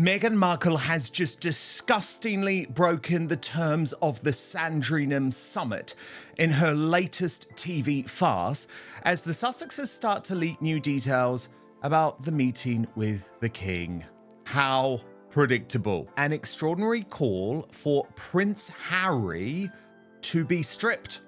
Meghan Markle has just disgustingly broken the terms of the Sandringham Summit in her latest TV farce as the Sussexes start to leak new details about the meeting with the King. How predictable. An extraordinary call for Prince Harry to be stripped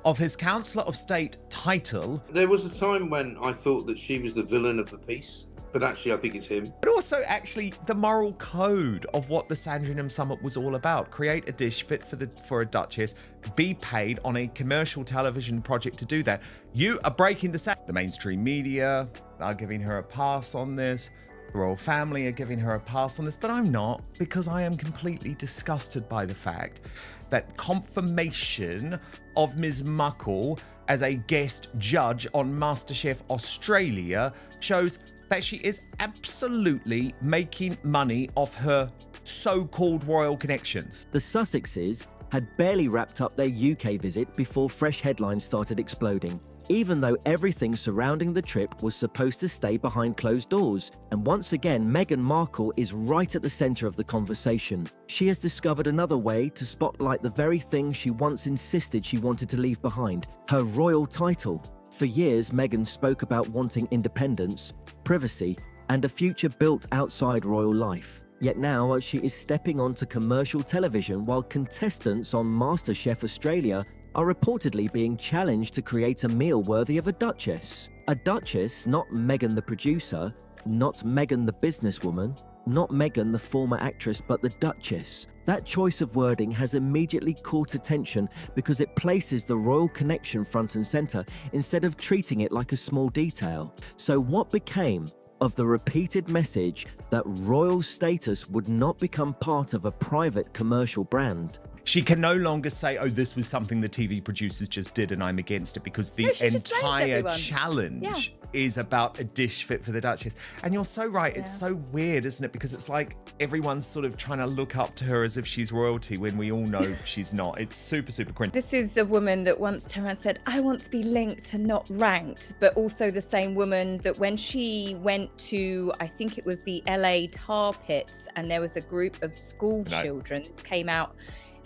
of his Counselor of State title. There was a time when I thought that she was the villain of the piece, but actually I think it's him. But also actually the moral code of what the Sandringham Summit was all about. Create a dish fit for a duchess, be paid on a commercial television project to do that. You are breaking the mainstream media are giving her a pass on this. The royal family are giving her a pass on this, but I'm not, because I am completely disgusted by the fact that confirmation of Ms. Markle as a guest judge on Masterchef Australia shows that she is absolutely making money off her so-called royal connections. The Sussexes had barely wrapped up their UK visit before fresh headlines started exploding, even though everything surrounding the trip was supposed to stay behind closed doors. And once again, Meghan Markle is right at the centre of the conversation. She has discovered another way to spotlight the very thing she once insisted she wanted to leave behind, her royal title. For years, Meghan spoke about wanting independence, privacy, and a future built outside royal life. Yet now she is stepping onto commercial television while contestants on Masterchef Australia are reportedly being challenged to create a meal worthy of a duchess. A duchess, not Meghan the producer, not Meghan the businesswoman, not Meghan the former actress, but the duchess. That choice of wording has immediately caught attention because it places the royal connection front and centre instead of treating it like a small detail. So what became of the repeated message that royal status would not become part of a private commercial brand? She can no longer say, oh, this was something the TV producers just did and I'm against it, because the entire challenge is about a dish fit for the Duchess. And you're so right. It's so weird, isn't it? Because it's like everyone's sort of trying to look up to her as if she's royalty when we all know she's not. It's super, super cringe. This is a woman that once turned around and said, I want to be linked and not ranked, but also the same woman that when she went to, I think it was the LA tar pits, and there was a group of school children that came out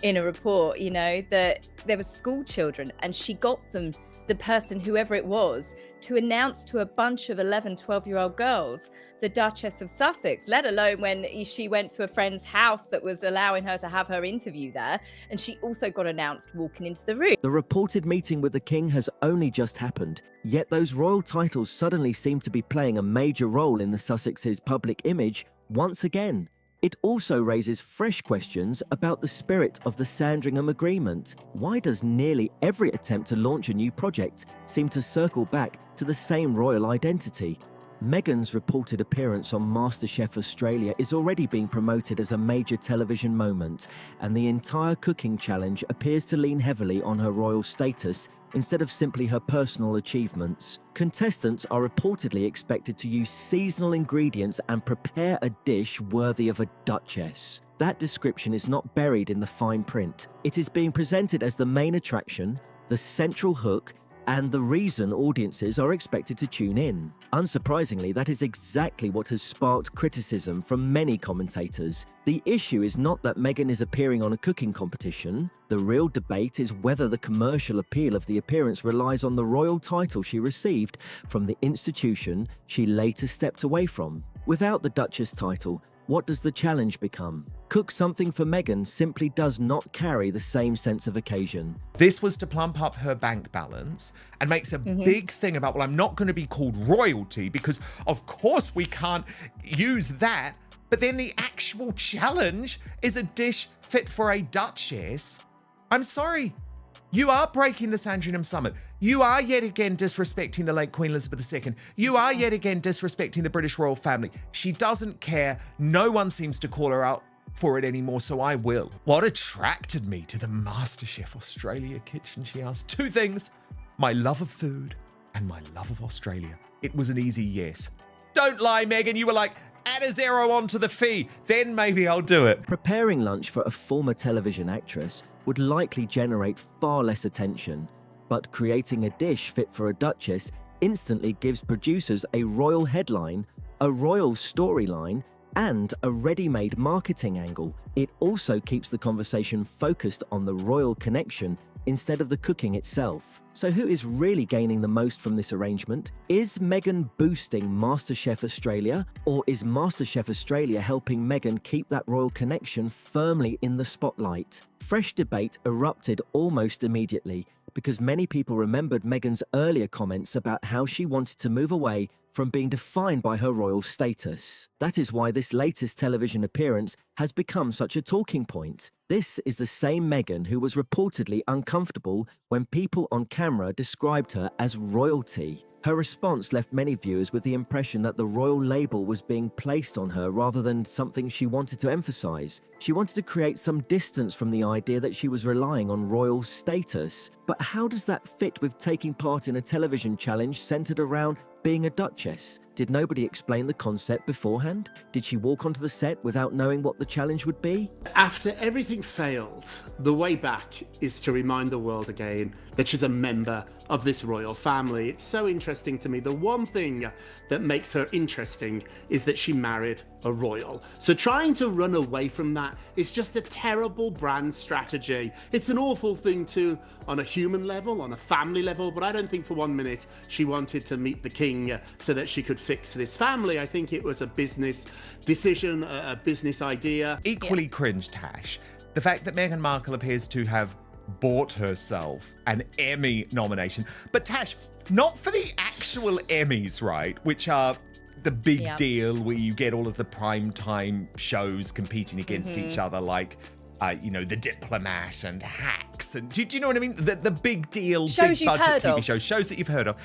in a report, you know, that there were school children, and she got them, the person, whoever it was, to announce to a bunch of 11, 12-year-old girls, the Duchess of Sussex, let alone when she went to a friend's house that was allowing her to have her interview there. And she also got announced walking into the room. The reported meeting with the King has only just happened, yet those royal titles suddenly seem to be playing a major role in the Sussexes' public image once again. It also raises fresh questions about the spirit of the Sandringham Agreement. Why does nearly every attempt to launch a new project seem to circle back to the same royal identity? Meghan's reported appearance on Masterchef Australia is already being promoted as a major television moment, and the entire cooking challenge appears to lean heavily on her royal status instead of simply her personal achievements. Contestants are reportedly expected to use seasonal ingredients and prepare a dish worthy of a duchess. That description is not buried in the fine print. It is being presented as the main attraction, the central hook, and the reason audiences are expected to tune in. Unsurprisingly, that is exactly what has sparked criticism from many commentators. The issue is not that Meghan is appearing on a cooking competition. The real debate is whether the commercial appeal of the appearance relies on the royal title she received from the institution she later stepped away from. Without the Duchess title, what does the challenge become? Cook something for Meghan simply does not carry the same sense of occasion. This was to plump up her bank balance and makes a big thing about, well, I'm not going to be called royalty because of course we can't use that. But then the actual challenge is a dish fit for a duchess. I'm sorry. You are breaking the Sandringham Summit. You are yet again disrespecting the late Queen Elizabeth II. You are yet again disrespecting the British royal family. She doesn't care. No one seems to call her out for it anymore, so I will. What attracted me to the Masterchef Australia kitchen, she asked? Two things: my love of food and my love of Australia. It was an easy yes. Don't lie, Meghan. You were like, add a zero onto the fee, then maybe I'll do it. Preparing lunch for a former television actress would likely generate far less attention, but creating a dish fit for a duchess instantly gives producers a royal headline, a royal storyline, and a ready-made marketing angle, it also keeps the conversation focused on the royal connection instead of the cooking itself. So who is really gaining the most from this arrangement? Is Meghan boosting Masterchef Australia, or is Masterchef Australia helping Meghan keep that royal connection firmly in the spotlight? Fresh debate erupted almost immediately because many people remembered Meghan's earlier comments about how she wanted to move away from being defined by her royal status. That is why this latest television appearance has become such a talking point. This is the same Meghan who was reportedly uncomfortable when people on camera described her as royalty. Her response left many viewers with the impression that the royal label was being placed on her rather than something she wanted to emphasize. She wanted to create some distance from the idea that she was relying on royal status. But how does that fit with taking part in a television challenge centered around being a duchess? Did nobody explain the concept beforehand? Did she walk onto the set without knowing what the challenge would be? After everything failed, the way back is to remind the world again that she's a member of this royal family. It's so interesting to me. The one thing that makes her interesting is that she married a royal. So trying to run away from that is just a terrible brand strategy. It's an awful thing too on a human level, on a family level, but I don't think for 1 minute she wanted to meet the king so that she could fix this family. I think it was a business decision, a business idea. Equally cringe, Tash, the fact that Meghan Markle appears to have bought herself an Emmy nomination. But Tash, not for the actual Emmys, right? Which are the big deal where you get all of the primetime shows competing against each other, like, The Diplomat and Hacks. And do you know what I mean? The big deal, Shows big budget you've heard TV of. shows that you've heard of.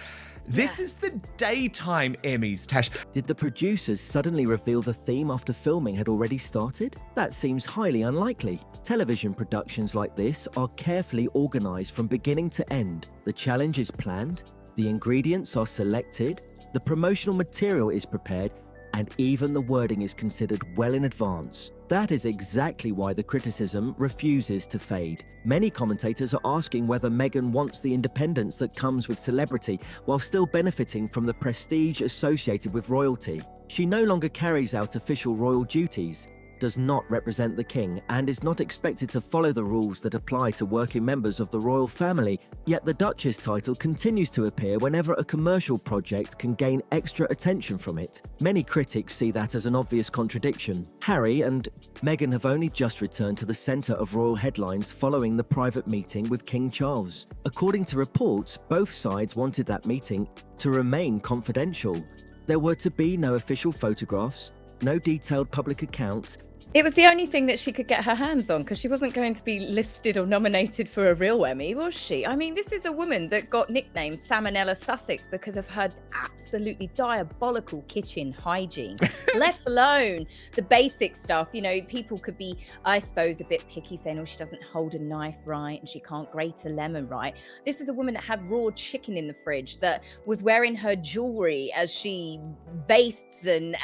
This is the daytime Emmys, Tash. Did the producers suddenly reveal the theme after filming had already started? That seems highly unlikely. Television productions like this are carefully organised from beginning to end. The challenge is planned, the ingredients are selected, the promotional material is prepared, and even the wording is considered well in advance. That is exactly why the criticism refuses to fade. Many commentators are asking whether Meghan wants the independence that comes with celebrity while still benefiting from the prestige associated with royalty. She no longer carries out official royal duties, does not represent the king, and is not expected to follow the rules that apply to working members of the royal family. Yet the Duchess title continues to appear whenever a commercial project can gain extra attention from it. Many critics see that as an obvious contradiction. Harry and Meghan have only just returned to the centre of royal headlines following the private meeting with King Charles. According to reports, both sides wanted that meeting to remain confidential. There were to be no official photographs, no detailed public accounts. It was the only thing that she could get her hands on, because she wasn't going to be listed or nominated for a real Emmy, was she? I mean, this is a woman that got nicknamed Salmonella Sussex because of her absolutely diabolical kitchen hygiene, let alone the basic stuff. You know, people could be, I suppose, a bit picky, saying, oh, she doesn't hold a knife right and she can't grate a lemon right. This is a woman that had raw chicken in the fridge, that was wearing her jewelry as she bastes and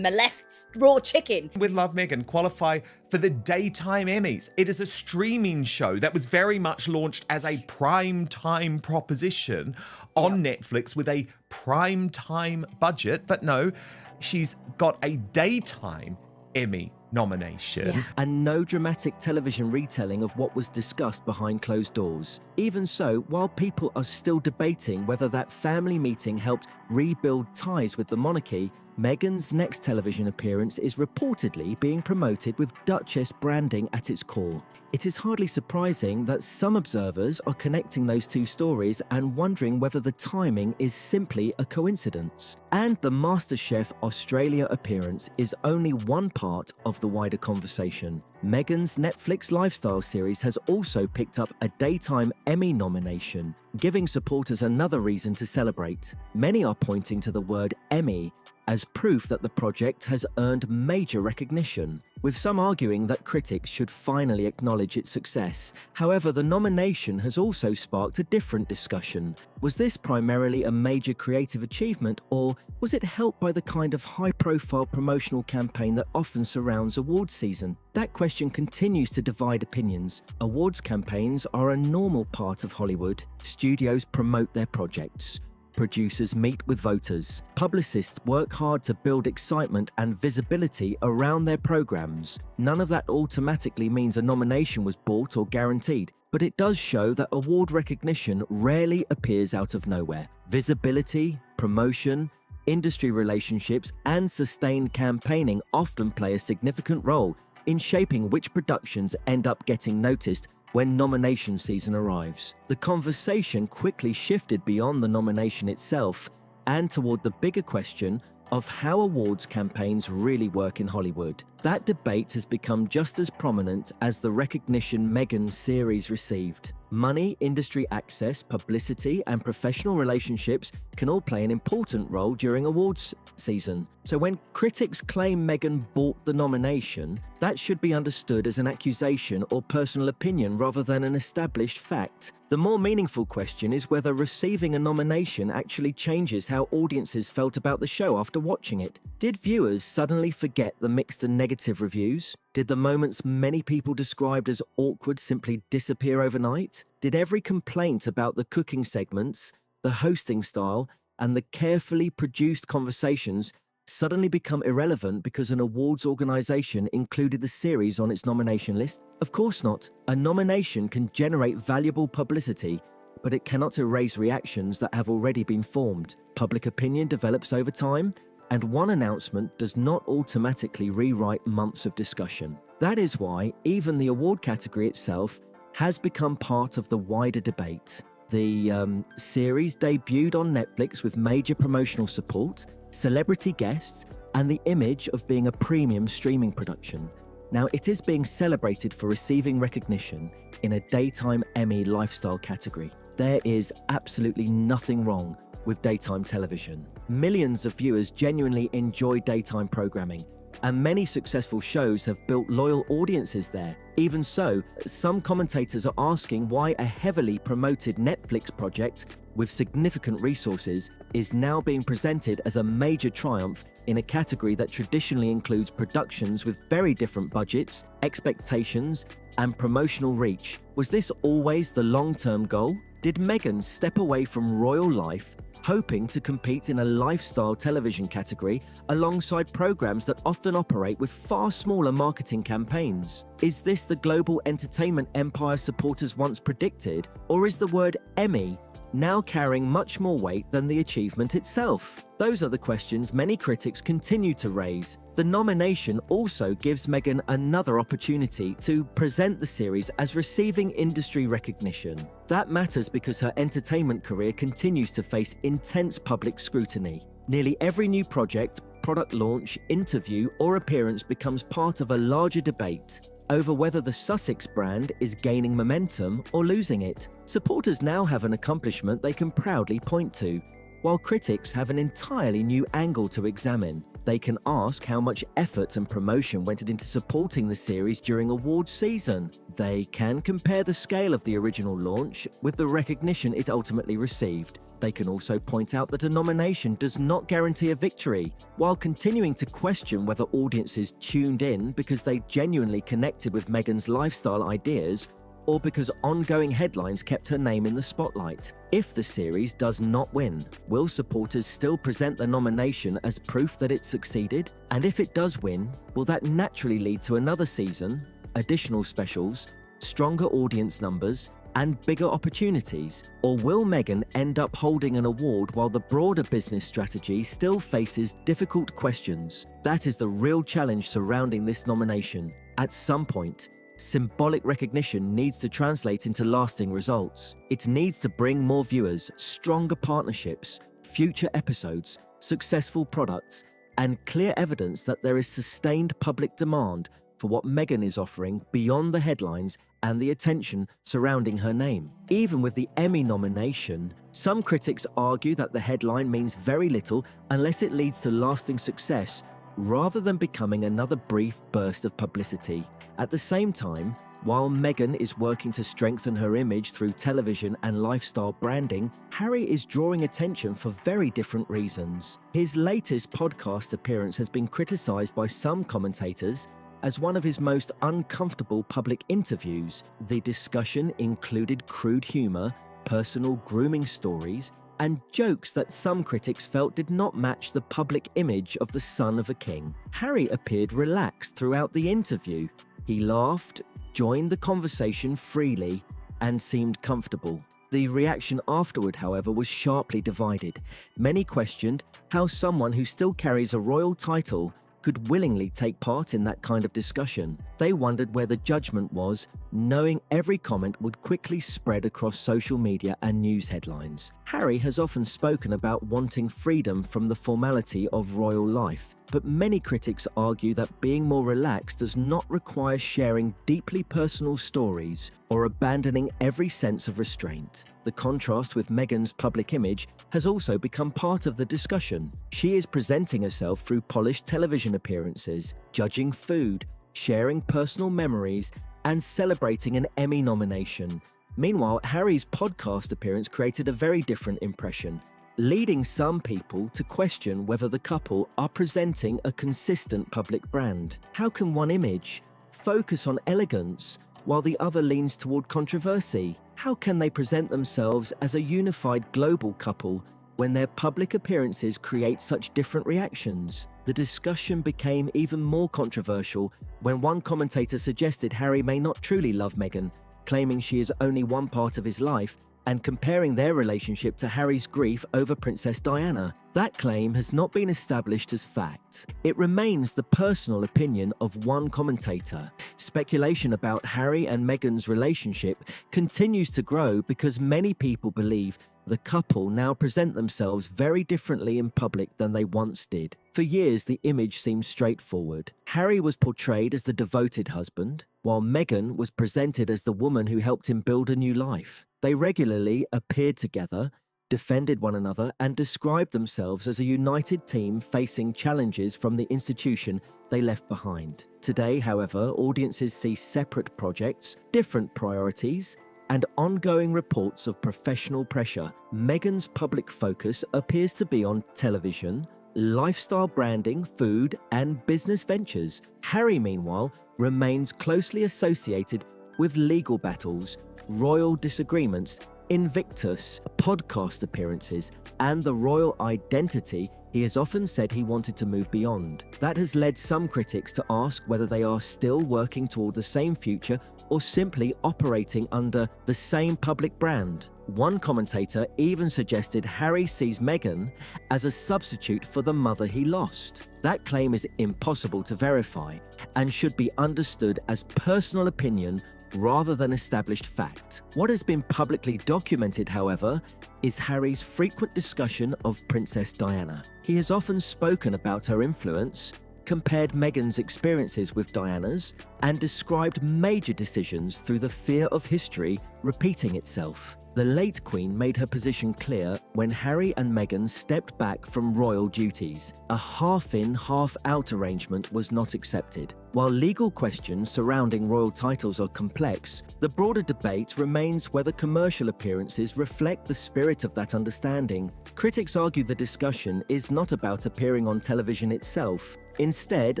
molests raw chicken. With Love Meghan qualify for the daytime Emmys. It is a streaming show that was very much launched as a prime time proposition on Netflix with a prime time budget. But no, she's got a daytime Emmy nomination. And no dramatic television retelling of what was discussed behind closed doors. Even so, while people are still debating whether that family meeting helped rebuild ties with the monarchy, Meghan's next television appearance is reportedly being promoted with Duchess branding at its core. It is hardly surprising that some observers are connecting those two stories and wondering whether the timing is simply a coincidence. And the Masterchef Australia appearance is only one part of the wider conversation. Meghan's Netflix lifestyle series has also picked up a daytime Emmy nomination, giving supporters another reason to celebrate. Many are pointing to the word Emmy as proof that the project has earned major recognition, with some arguing that critics should finally acknowledge its success. However, the nomination has also sparked a different discussion. Was this primarily a major creative achievement, or was it helped by the kind of high-profile promotional campaign that often surrounds awards season? That question continues to divide opinions. Awards campaigns are a normal part of Hollywood. Studios promote their projects. Producers meet with voters. Publicists work hard to build excitement and visibility around their programs. None of that automatically means a nomination was bought or guaranteed, but it does show that award recognition rarely appears out of nowhere. Visibility, promotion, industry relationships, and sustained campaigning often play a significant role in shaping which productions end up getting noticed when nomination season arrives. The conversation quickly shifted beyond the nomination itself and toward the bigger question of how awards campaigns really work in Hollywood. That debate has become just as prominent as the recognition Meghan series received. Money, industry access, publicity, and professional relationships can all play an important role during awards season. So when critics claim Meghan bought the nomination, that should be understood as an accusation or personal opinion rather than an established fact. The more meaningful question is whether receiving a nomination actually changes how audiences felt about the show after watching it. Did viewers suddenly forget the mixed and negative reviews? Did the moments many people described as awkward simply disappear overnight? Did every complaint about the cooking segments, the hosting style, and the carefully produced conversations suddenly become irrelevant because an awards organisation included the series on its nomination list? Of course not. A nomination can generate valuable publicity, but it cannot erase reactions that have already been formed. Public opinion develops over time, and one announcement does not automatically rewrite months of discussion. That is why even the award category itself has become part of the wider debate. The series debuted on Netflix with major promotional support, celebrity guests, and the image of being a premium streaming production. Now, it is being celebrated for receiving recognition in a daytime Emmy lifestyle category. There is absolutely nothing wrong with daytime television. Millions of viewers genuinely enjoy daytime programming, and many successful shows have built loyal audiences there. Even so, some commentators are asking why a heavily promoted Netflix project with significant resources is now being presented as a major triumph in a category that traditionally includes productions with very different budgets, expectations, and promotional reach. Was this always the long-term goal? Did Meghan step away from royal life, hoping to compete in a lifestyle television category alongside programs that often operate with far smaller marketing campaigns? Is this the global entertainment empire supporters once predicted, or is the word Emmy now carrying much more weight than the achievement itself? Those are the questions many critics continue to raise. The nomination also gives Meghan another opportunity to present the series as receiving industry recognition. That matters because her entertainment career continues to face intense public scrutiny. Nearly every new project, product launch, interview, or appearance becomes part of a larger debate over whether the Sussex brand is gaining momentum or losing it. Supporters now have an accomplishment they can proudly point to, while critics have an entirely new angle to examine. They can ask how much effort and promotion went into supporting the series during awards season. They can compare the scale of the original launch with the recognition it ultimately received. They can also point out that a nomination does not guarantee a victory, while continuing to question whether audiences tuned in because they genuinely connected with Meghan's lifestyle ideas or because ongoing headlines kept her name in the spotlight. If the series does not win, will supporters still present the nomination as proof that it succeeded? And if it does win, will that naturally lead to another season, additional specials, stronger audience numbers, and bigger opportunities? Or will Meghan end up holding an award while the broader business strategy still faces difficult questions? That is the real challenge surrounding this nomination. At some point, symbolic recognition needs to translate into lasting results. It needs to bring more viewers, stronger partnerships, future episodes, successful products, and clear evidence that there is sustained public demand for what Meghan is offering beyond the headlines and the attention surrounding her name. Even with the Emmy nomination, some critics argue that the headline means very little unless it leads to lasting success, rather than becoming another brief burst of publicity. At the same time, while Meghan is working to strengthen her image through television and lifestyle branding, Harry is drawing attention for very different reasons. His latest podcast appearance has been criticised by some commentators as one of his most uncomfortable public interviews. The discussion included crude humour, personal grooming stories, and jokes that some critics felt did not match the public image of the son of a king. Harry appeared relaxed throughout the interview. He laughed, joined the conversation freely, and seemed comfortable. The reaction afterward, however, was sharply divided. Many questioned how someone who still carries a royal title could willingly take part in that kind of discussion. They wondered where the judgment was, knowing every comment would quickly spread across social media and news headlines. Harry has often spoken about wanting freedom from the formality of royal life, but many critics argue that being more relaxed does not require sharing deeply personal stories or abandoning every sense of restraint. The contrast with Meghan's public image has also become part of the discussion. She is presenting herself through polished television appearances, judging food, sharing personal memories, and celebrating an Emmy nomination. Meanwhile, Harry's podcast appearance created a very different impression, leading some people to question whether the couple are presenting a consistent public brand. How can one image focus on elegance while the other leans toward controversy? How can they present themselves as a unified global couple when their public appearances create such different reactions? The discussion became even more controversial when one commentator suggested Harry may not truly love Meghan, claiming she is only one part of his life, and comparing their relationship to Harry's grief over Princess Diana. That claim has not been established as fact. It remains the personal opinion of one commentator. Speculation about Harry and Meghan's relationship continues to grow because many people believe the couple now present themselves very differently in public than they once did. For years, the image seemed straightforward. Harry was portrayed as the devoted husband, while Meghan was presented as the woman who helped him build a new life. They regularly appeared together, defended one another, and described themselves as a united team facing challenges from the institution they left behind. Today, however, audiences see separate projects, different priorities, and ongoing reports of professional pressure. Meghan's public focus appears to be on television, lifestyle branding, food, and business ventures. Harry, meanwhile, remains closely associated with legal battles, royal disagreements, Invictus, podcast appearances, and the royal identity he has often said he wanted to move beyond. That has led some critics to ask whether they are still working toward the same future or simply operating under the same public brand. One commentator even suggested Harry sees Meghan as a substitute for the mother he lost. That claim is impossible to verify and should be understood as personal opinion rather than established fact. What has been publicly documented, however, is Harry's frequent discussion of Princess Diana. He has often spoken about her influence, compared Meghan's experiences with Diana's, and described major decisions through the fear of history repeating itself. The late Queen made her position clear when Harry and Meghan stepped back from royal duties. A half-in, half-out arrangement was not accepted. While legal questions surrounding royal titles are complex, the broader debate remains whether commercial appearances reflect the spirit of that understanding. Critics argue the discussion is not about appearing on television itself. Instead,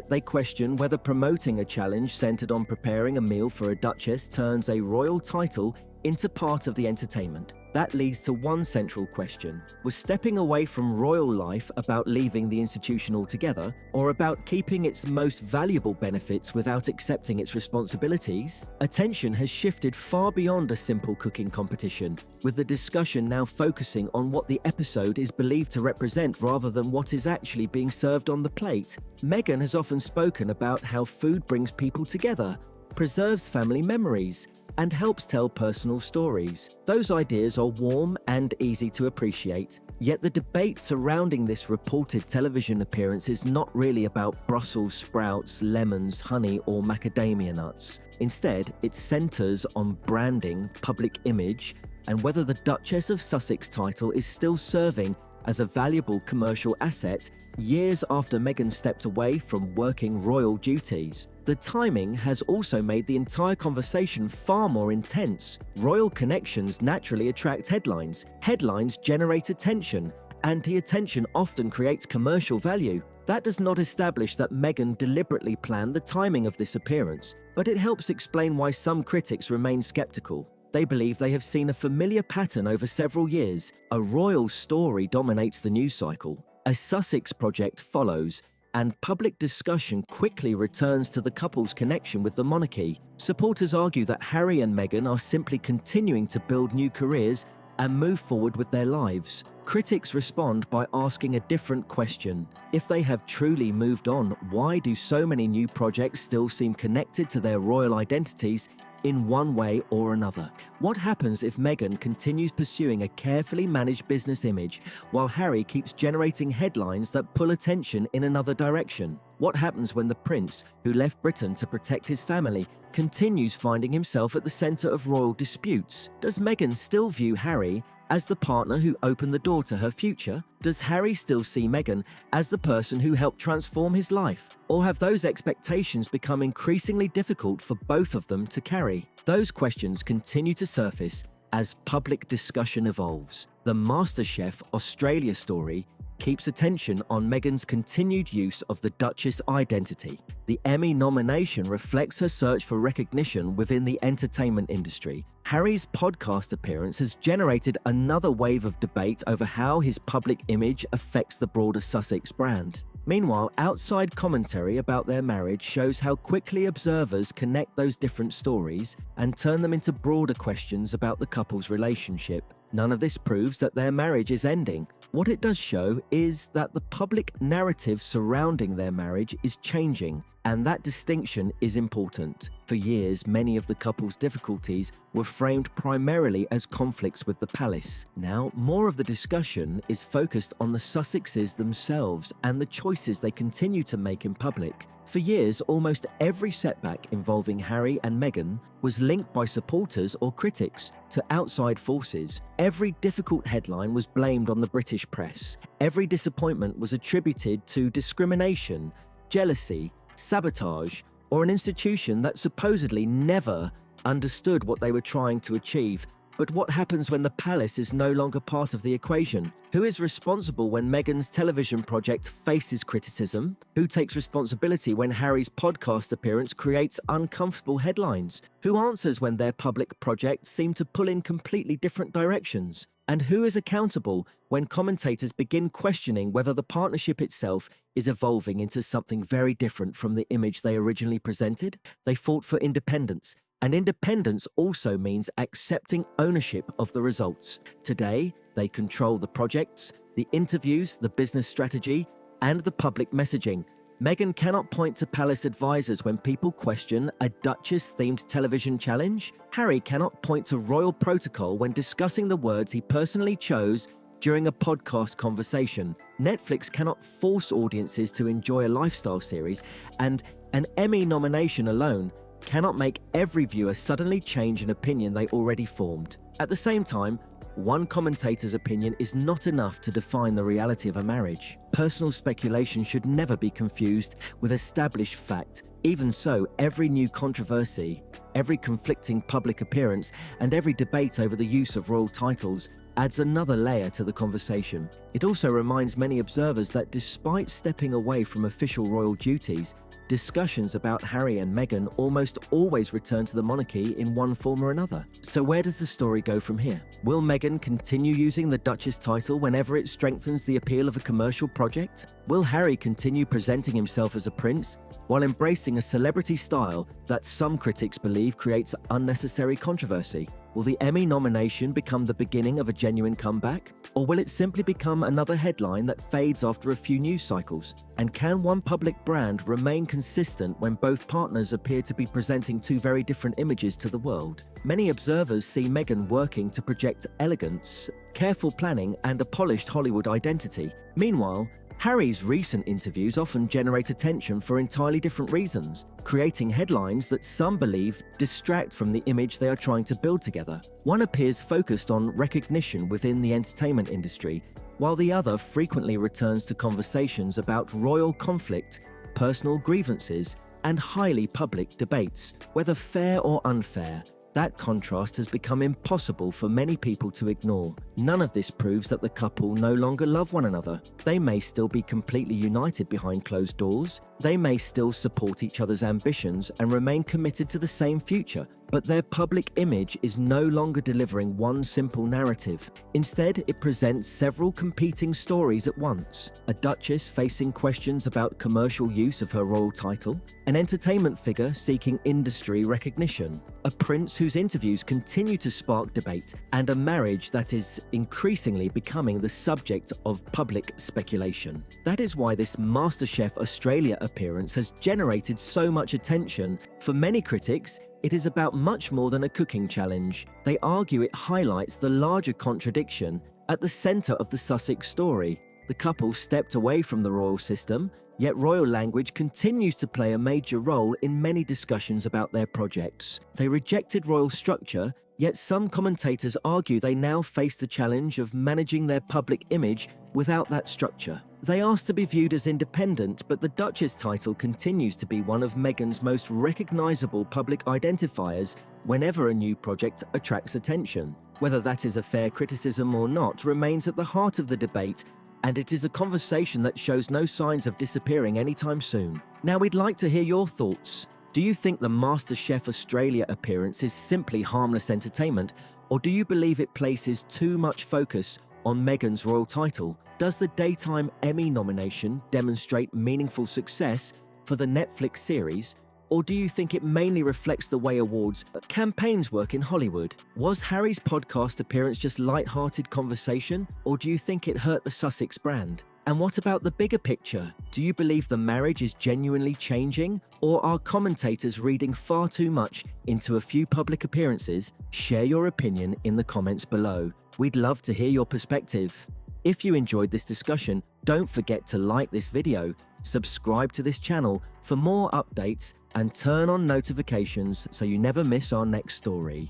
they question whether promoting a challenge centered on preparing a meal for a duchess turns a royal title into part of the entertainment. That leads to one central question. Was stepping away from royal life about leaving the institution altogether, or about keeping its most valuable benefits without accepting its responsibilities? Attention has shifted far beyond a simple cooking competition, with the discussion now focusing on what the episode is believed to represent rather than what is actually being served on the plate. Meghan has often spoken about how food brings people together, preserves family memories, and helps tell personal stories. Those ideas are warm and easy to appreciate, yet the debate surrounding this reported television appearance is not really about Brussels sprouts, lemons, honey, or macadamia nuts. Instead, it centers on branding, public image, and whether the Duchess of Sussex title is still serving as a valuable commercial asset years after Meghan stepped away from working royal duties. The timing has also made the entire conversation far more intense. Royal connections naturally attract headlines. Headlines generate attention, and the attention often creates commercial value. That does not establish that Meghan deliberately planned the timing of this appearance, but it helps explain why some critics remain skeptical. They believe they have seen a familiar pattern over several years. A royal story dominates the news cycle, a Sussex project follows, and public discussion quickly returns to the couple's connection with the monarchy. Supporters argue that Harry and Meghan are simply continuing to build new careers and move forward with their lives. Critics respond by asking a different question. If they have truly moved on, why do so many new projects still seem connected to their royal identities in one way or another? What happens if Meghan continues pursuing a carefully managed business image while Harry keeps generating headlines that pull attention in another direction? What happens when the prince, who left Britain to protect his family, continues finding himself at the centre of royal disputes? Does Meghan still view Harry as the partner who opened the door to her future? Does Harry still see Meghan as the person who helped transform his life? Or have those expectations become increasingly difficult for both of them to carry? Those questions continue to surface as public discussion evolves. The Masterchef Australia story keeps attention on Meghan's continued use of the Duchess identity. The Emmy nomination reflects her search for recognition within the entertainment industry. Harry's podcast appearance has generated another wave of debate over how his public image affects the broader Sussex brand. Meanwhile, outside commentary about their marriage shows how quickly observers connect those different stories and turn them into broader questions about the couple's relationship. None of this proves that their marriage is ending. What it does show is that the public narrative surrounding their marriage is changing, and that distinction is important. For years, many of the couple's difficulties were framed primarily as conflicts with the palace. Now, more of the discussion is focused on the Sussexes themselves and the choices they continue to make in public. For years, almost every setback involving Harry and Meghan was linked by supporters or critics to outside forces. Every difficult headline was blamed on the British press. Every disappointment was attributed to discrimination, jealousy, sabotage, or an institution that supposedly never understood what they were trying to achieve. But what happens when the palace is no longer part of the equation? Who is responsible when Meghan's television project faces criticism? Who takes responsibility when Harry's podcast appearance creates uncomfortable headlines? Who answers when their public projects seem to pull in completely different directions? And who is accountable when commentators begin questioning whether the partnership itself is evolving into something very different from the image they originally presented? They fought for independence. And independence also means accepting ownership of the results. Today, they control the projects, the interviews, the business strategy, and the public messaging. Meghan cannot point to palace advisors when people question a Duchess-themed television challenge. Harry cannot point to royal protocol when discussing the words he personally chose during a podcast conversation. Netflix cannot force audiences to enjoy a lifestyle series, and an Emmy nomination alone cannot make every viewer suddenly change an opinion they already formed. At the same time, one commentator's opinion is not enough to define the reality of a marriage. Personal speculation should never be confused with established fact. Even so, every new controversy, every conflicting public appearance, and every debate over the use of royal titles adds another layer to the conversation. It also reminds many observers that despite stepping away from official royal duties, discussions about Harry and Meghan almost always return to the monarchy in one form or another. So where does the story go from here? Will Meghan continue using the Duchess title whenever it strengthens the appeal of a commercial project? Will Harry continue presenting himself as a prince while embracing a celebrity style that some critics believe creates unnecessary controversy? Will the Emmy nomination become the beginning of a genuine comeback? Or will it simply become another headline that fades after a few news cycles? And can one public brand remain consistent when both partners appear to be presenting two very different images to the world? Many observers see Meghan working to project elegance, careful planning, and a polished Hollywood identity. Meanwhile, Harry's recent interviews often generate attention for entirely different reasons, creating headlines that some believe distract from the image they are trying to build together. One appears focused on recognition within the entertainment industry, while the other frequently returns to conversations about royal conflict, personal grievances, and highly public debates. Whether fair or unfair, that contrast has become impossible for many people to ignore. None of this proves that the couple no longer love one another. They may still be completely united behind closed doors, They may still support each other's ambitions and remain committed to the same future, but their public image is no longer delivering one simple narrative. Instead, it presents several competing stories at once. A duchess facing questions about commercial use of her royal title, an entertainment figure seeking industry recognition, a prince whose interviews continue to spark debate, and a marriage that is increasingly becoming the subject of public speculation. That is why this Masterchef Australia appearance has generated so much attention. For many critics, it is about much more than a cooking challenge. They argue it highlights the larger contradiction at the centre of the Sussex story. The couple stepped away from the royal system, yet royal language continues to play a major role in many discussions about their projects. They rejected royal structure, yet some commentators argue they now face the challenge of managing their public image without that structure. They asked to be viewed as independent, but the Duchess title continues to be one of Meghan's most recognisable public identifiers whenever a new project attracts attention. Whether that is a fair criticism or not remains at the heart of the debate, and it is a conversation that shows no signs of disappearing anytime soon. Now, we'd like to hear your thoughts. Do you think the MasterChef Australia appearance is simply harmless entertainment, or do you believe it places too much focus on Meghan's royal title? Does the daytime Emmy nomination demonstrate meaningful success for the Netflix series, or do you think it mainly reflects the way awards campaigns work in Hollywood? Was Harry's podcast appearance just light-hearted conversation, or do you think it hurt the Sussex brand? And what about the bigger picture? Do you believe the marriage is genuinely changing, or are commentators reading far too much into a few public appearances? Share your opinion in the comments below. We'd love to hear your perspective. If you enjoyed this discussion, don't forget to like this video, subscribe to this channel for more updates, and turn on notifications so you never miss our next story.